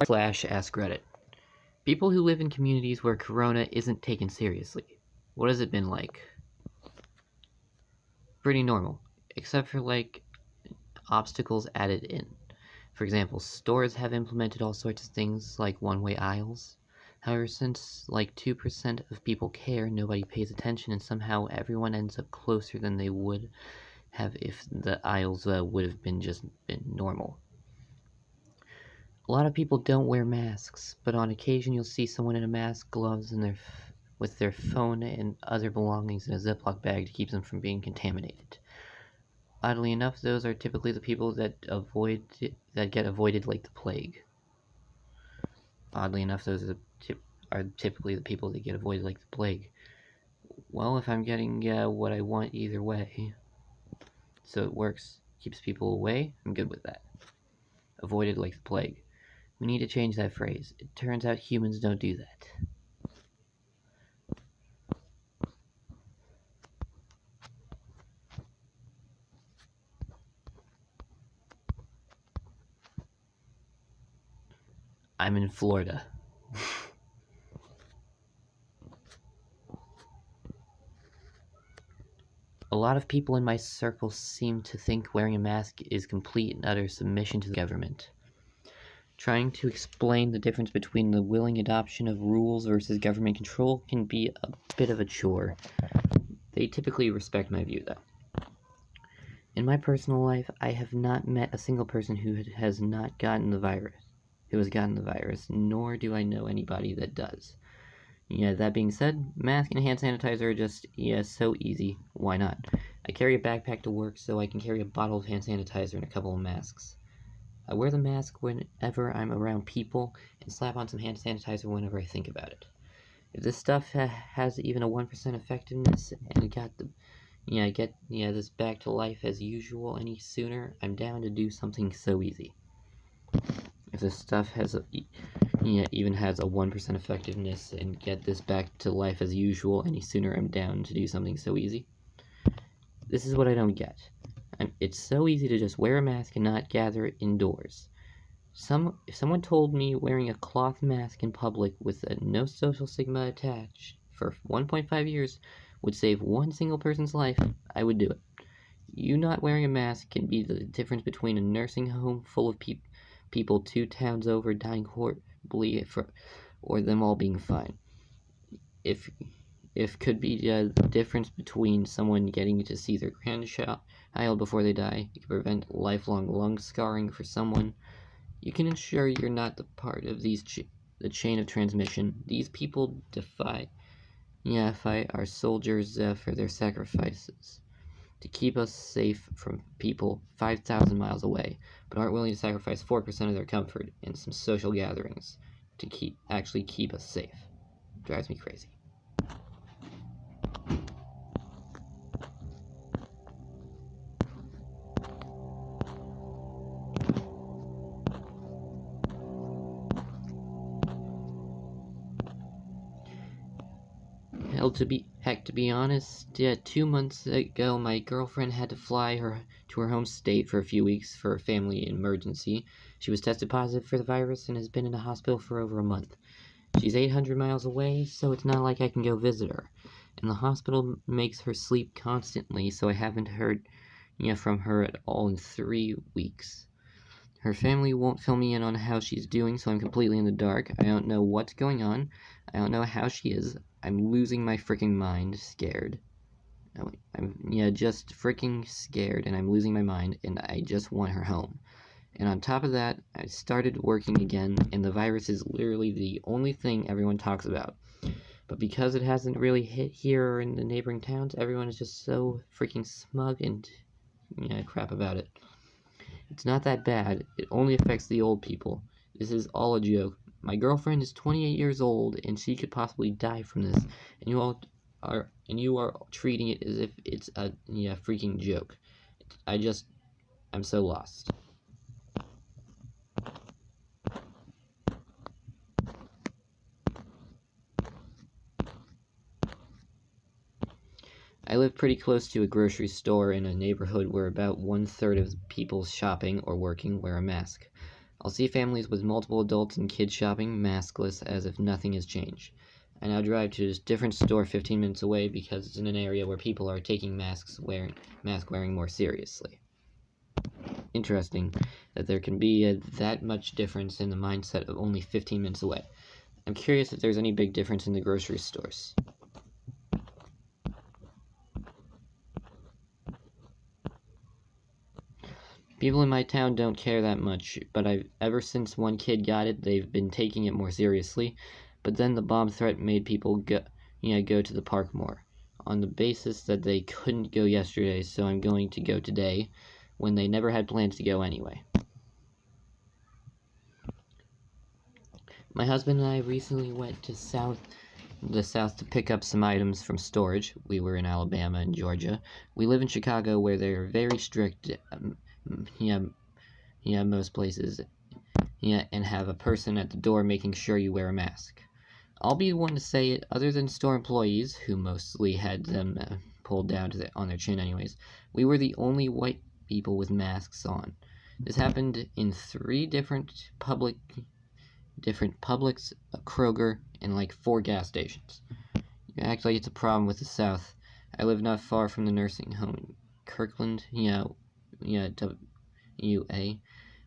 Slash askreddit. People who live in communities where corona isn't taken seriously. What has it been like? Pretty normal, except for obstacles added in. For example, stores have implemented all sorts of things like one-way aisles. However, since 2% of people care, nobody pays attention, and somehow everyone ends up closer than they would have if the aisles would have been normal. A lot of people don't wear masks, but on occasion you'll see someone in a mask, gloves, and with their phone and other belongings in a Ziploc bag to keep them from being contaminated. Oddly enough, those are typically the people that get avoided like the plague. Oddly enough, those are typically the people that get avoided like the plague. Well, if I'm getting what I want either way, so it works, keeps people away, I'm good with that. Avoided like the plague. We need to change that phrase. It turns out humans don't do that. I'm in Florida. A lot of people in my circle seem to think wearing a mask is complete and utter submission to the government. Trying to explain the difference between the willing adoption of rules versus government control can be a bit of a chore. They typically respect my view, though. In my personal life, I have not met a single person who has gotten the virus, nor do I know anybody that does. Yeah, that being said, mask and hand sanitizer are just, so easy. Why not? I carry a backpack to work, so I can carry a bottle of hand sanitizer and a couple of masks. I wear the mask whenever I'm around people and slap on some hand sanitizer whenever I think about it. If this stuff has even a 1% effectiveness and get this back to life as usual any sooner, I'm down to do something so easy. If this stuff even has a 1% effectiveness and get this back to life as usual any sooner, I'm down to do something so easy. This is what I don't get. It's so easy to just wear a mask and not gather indoors. If someone told me wearing a cloth mask in public with no social stigma attached for 1.5 years would save one single person's life, I would do it. You not wearing a mask can be the difference between a nursing home full of people 2 towns over dying horribly or them all being fine. If could be the difference between someone getting to see their grandchild before they die, it could prevent lifelong lung scarring for someone. You can ensure you're not the part of the chain of transmission. These people fight our soldiers for their sacrifices to keep us safe from people 5,000 miles away, but aren't willing to sacrifice 4% of their comfort in some social gatherings to keep us safe. Drives me crazy. Hell, to be honest, 2 months ago, my girlfriend had to fly to her home state for a few weeks for a family emergency. She was tested positive for the virus and has been in the hospital for over a month. She's 800 miles away, so it's not like I can go visit her. And the hospital makes her sleep constantly, so I haven't heard from her at all in 3 weeks. Her family won't fill me in on how she's doing, so I'm completely in the dark. I don't know what's going on. I don't know how she is. I'm losing my freaking mind, scared. I'm just freaking scared, and I'm losing my mind, and I just want her home. And on top of that, I started working again, and the virus is literally the only thing everyone talks about. But because it hasn't really hit here or in the neighboring towns, everyone is just so freaking smug and crap about it. It's not that bad. It only affects the old people. This is all a joke. My girlfriend is 28 years old, and she could possibly die from this. And you are treating it as if it's a freaking joke. I'm so lost. I live pretty close to a grocery store in a neighborhood where about 1/3 of the people shopping or working wear a mask. I'll see families with multiple adults and kids shopping maskless as if nothing has changed. I now drive to a different store 15 minutes away because it's in an area where people are taking mask wearing more seriously. Interesting that there can be that much difference in the mindset of only 15 minutes away. I'm curious if there's any big difference in the grocery stores. People in my town don't care that much, but ever since one kid got it, they've been taking it more seriously. But then the bomb threat made people go to the park more, on the basis that they couldn't go yesterday, so I'm going to go today, when they never had plans to go anyway. My husband and I recently went to the south to pick up some items from storage. We were in Alabama and Georgia. We live in Chicago, where they're very strict. Most places. And have a person at the door making sure you wear a mask. I'll be the one to say it, other than store employees, who mostly had them pulled down on their chin anyways. We were the only white people with masks on. This happened in 3 different Publix, a Kroger, and like 4 gas stations. You act like it's a problem with the South. I live not far from the nursing home in Kirkland, WA,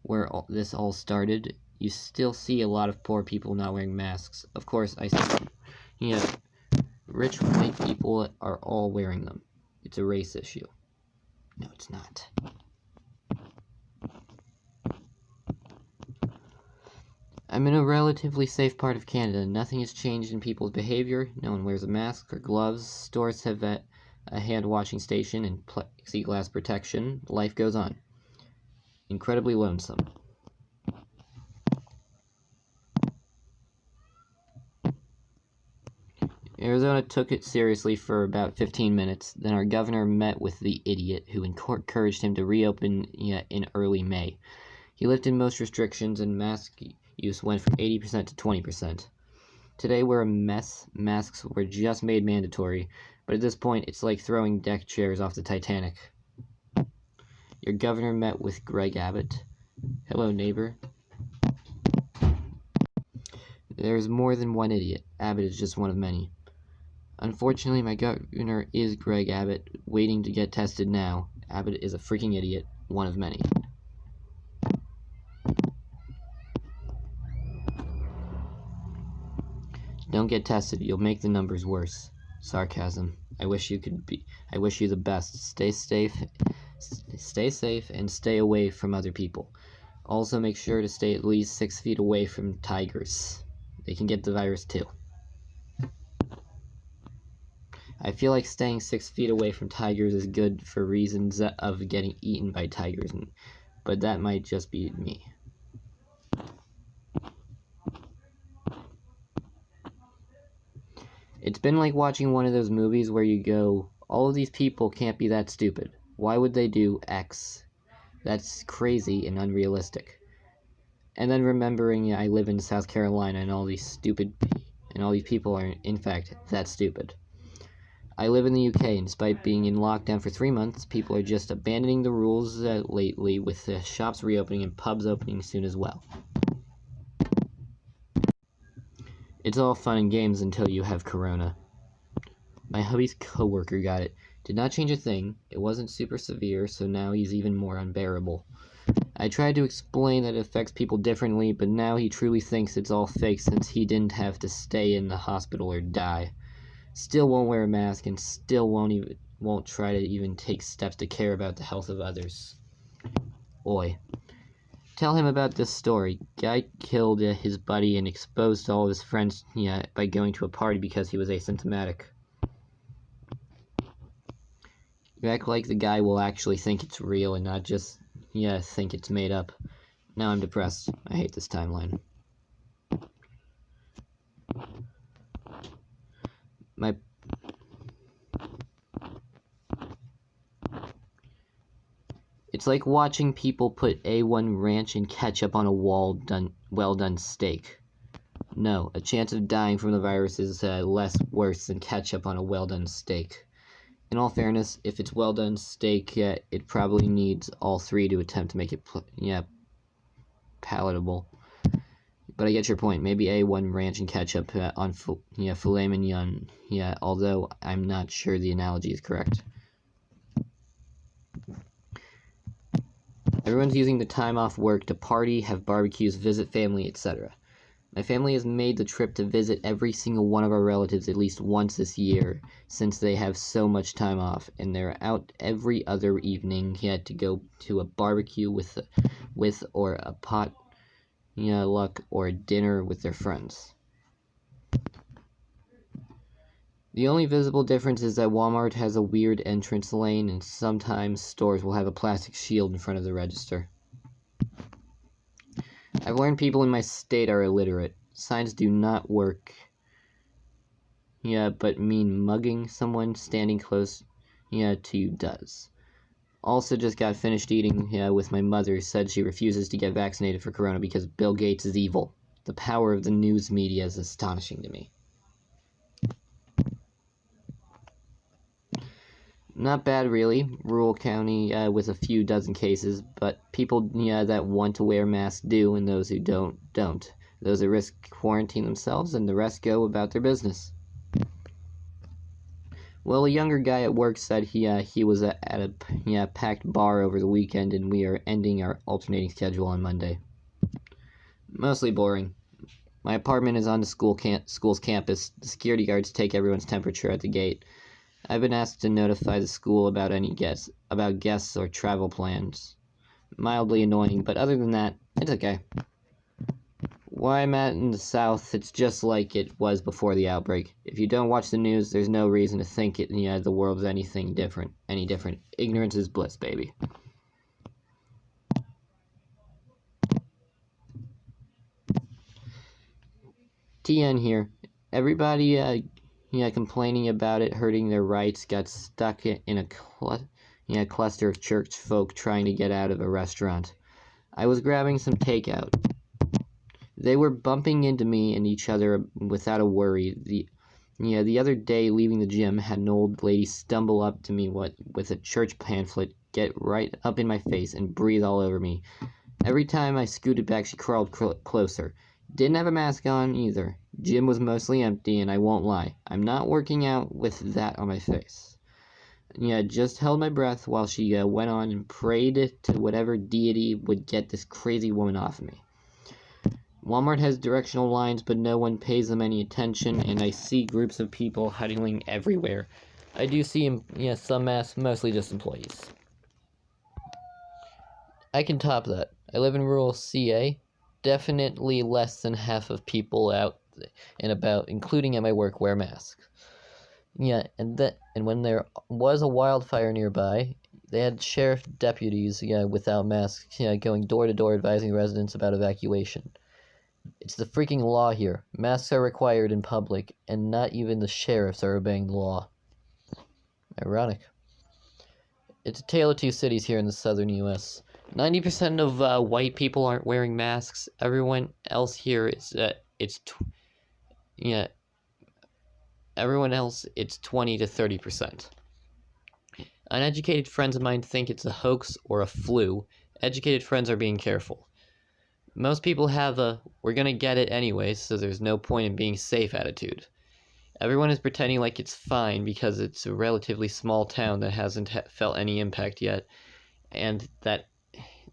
where this all started. You still see a lot of poor people not wearing masks. Of course, I see, rich white people are all wearing them. It's a race issue. No, it's not. I'm in a relatively safe part of Canada. Nothing has changed in people's behavior. No one wears a mask or gloves. Stores have a hand-washing station and plexiglass protection. Life goes on. Incredibly lonesome. Arizona took it seriously for about 15 minutes. Then our governor met with the idiot who encouraged him to reopen in early May. He lifted most restrictions and mask use went from 80% to 20%. Today we're a mess. Masks were just made mandatory, but at this point it's like throwing deck chairs off the Titanic. Your governor met with Greg Abbott. Hello, neighbor. There's more than one idiot. Abbott is just one of many. Unfortunately, my governor is Greg Abbott, waiting to get tested now. Abbott is a freaking idiot, one of many. Don't get tested, you'll make the numbers worse. Sarcasm. I wish you the best. Stay safe and stay away from other people. Also make sure to stay at least 6 feet away from tigers. They can get the virus too. I feel like staying 6 feet away from tigers is good for reasons of getting eaten by tigers, but that might just be me. It's been like watching one of those movies where you go, all of these people can't be that stupid. Why would they do X? That's crazy and unrealistic. And then remembering I live in South Carolina and all these people are in fact that stupid. I live in the UK, and despite being in lockdown for 3 months, people are just abandoning the rules lately, with the shops reopening and pubs opening soon as well. It's all fun and games until you have corona. My hubby's coworker got it. Did not change a thing. It wasn't super severe, so now he's even more unbearable. I tried to explain that it affects people differently, but now he truly thinks it's all fake since he didn't have to stay in the hospital or die. Still won't wear a mask and still won't try to even take steps to care about the health of others. Oi. Tell him about this story. Guy killed his buddy and exposed all of his friends by going to a party because he was asymptomatic. You act like the guy will actually think it's real and not just think it's made up. Now I'm depressed. I hate this timeline. It's like watching people put A1 ranch and ketchup on a well-done steak. No, a chance of dying from the virus is less worse than ketchup on a well-done steak. In all fairness, if it's well-done steak, it probably needs all 3 to attempt to make it palatable. But I get your point. Maybe A1 ranch and ketchup on filet mignon. Yeah, although I'm not sure the analogy is correct. Everyone's using the time off work to party, have barbecues, visit family, etc. My family has made the trip to visit every single one of our relatives at least once this year, since they have so much time off, and they're out every other evening to go to a barbecue with or a potluck or a dinner with their friends. The only visible difference is that Walmart has a weird entrance lane, and sometimes stores will have a plastic shield in front of the register. I've learned people in my state are illiterate. Signs do not work, but mean mugging someone standing close to you does. Also just got finished eating with my mother, said she refuses to get vaccinated for corona because Bill Gates is evil. The power of the news media is astonishing to me. Not bad, really. Rural county with a few dozen cases, but people that want to wear masks do, and those who don't. Those at risk quarantine themselves, and the rest go about their business. Well, a younger guy at work said he was at a packed bar over the weekend, and we are ending our alternating schedule on Monday. Mostly boring. My apartment is on the school's campus. The security guards take everyone's temperature at the gate. I've been asked to notify the school about any guests or travel plans. Mildly annoying, but other than that, it's okay. Where I'm at in the South, it's just like it was before the outbreak. If you don't watch the news, there's no reason to think the world's any different. Ignorance is bliss, baby. TN here. Everybody complaining about it hurting their rights got stuck in a cluster of church folk trying to get out of a restaurant. I was grabbing some takeout. They were bumping into me and each other without a worry. The other day, leaving the gym, had an old lady stumble up to me with a church pamphlet, get right up in my face, and breathe all over me. Every time I scooted back, she crawled closer. Didn't have a mask on either. Gym was mostly empty, and I won't lie, I'm not working out with that on my face. Just held my breath while she went on and prayed to whatever deity would get this crazy woman off of me. Walmart has directional lines, but no one pays them any attention, and I see groups of people huddling everywhere. I do see some masks, mostly just employees. I can top that. I live in rural CA. Definitely less than half of people out and about, including at my work, wear masks. And when there was a wildfire nearby, they had sheriff deputies without masks going door to door advising residents about evacuation. It's the freaking law here. Masks are required in public, and not even the sheriffs are obeying the law. Ironic. It's a tale of two cities here in the southern U.S. 90% of white people aren't wearing masks. Everyone else here is everyone else it's 20 to 30%. Uneducated friends of mine think it's a hoax or a flu. Educated friends are being careful. Most people have a "we're gonna get it anyway, so there's no point in being safe" attitude. Everyone is pretending like it's fine because it's a relatively small town that hasn't felt any impact yet, and that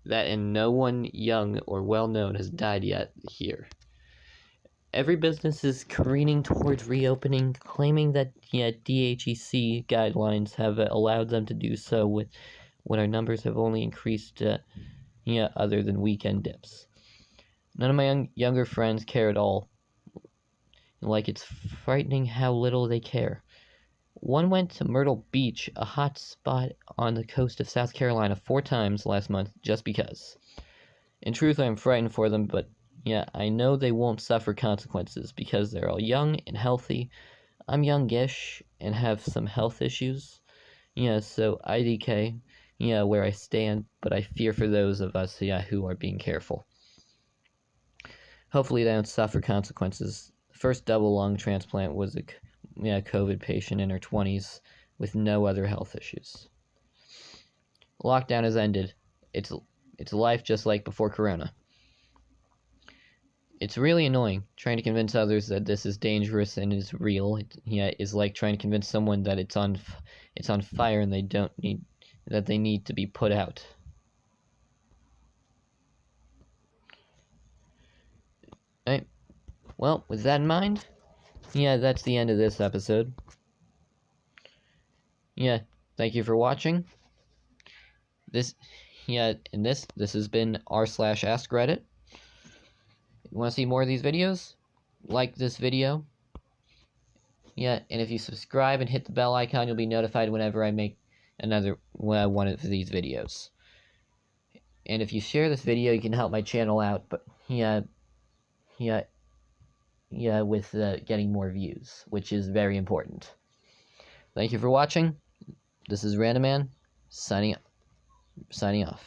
no one young or well-known has died yet here. Every business is careening towards reopening, claiming that DHEC guidelines have allowed them to do so when our numbers have only increased other than weekend dips. None of my younger friends care at all. Like, it's frightening how little they care. One went to Myrtle Beach, a hot spot on the coast of South Carolina, 4 times last month just because. In truth, I am frightened for them, but I know they won't suffer consequences because they're all young and healthy. I'm youngish and have some health issues. So IDK, where I stand, but I fear for those of us who are being careful. Hopefully they don't suffer consequences. The first double lung transplant was a COVID patient in her 20s with no other health issues. Lockdown has ended. It's life just like before Corona. it's really annoying trying to convince others that this is dangerous and is real. Is like trying to convince someone that it's on fire and they need to be put out. Right. Well, with that in mind, that's the end of this episode. Thank you for watching. This has been r/askreddit. If you want to see more of these videos, like this video. And if you subscribe and hit the bell icon, you'll be notified whenever I make another one of these videos. And if you share this video, you can help my channel out, but with getting more views, which is very important. Thank you for watching. This is Randoman, signing off.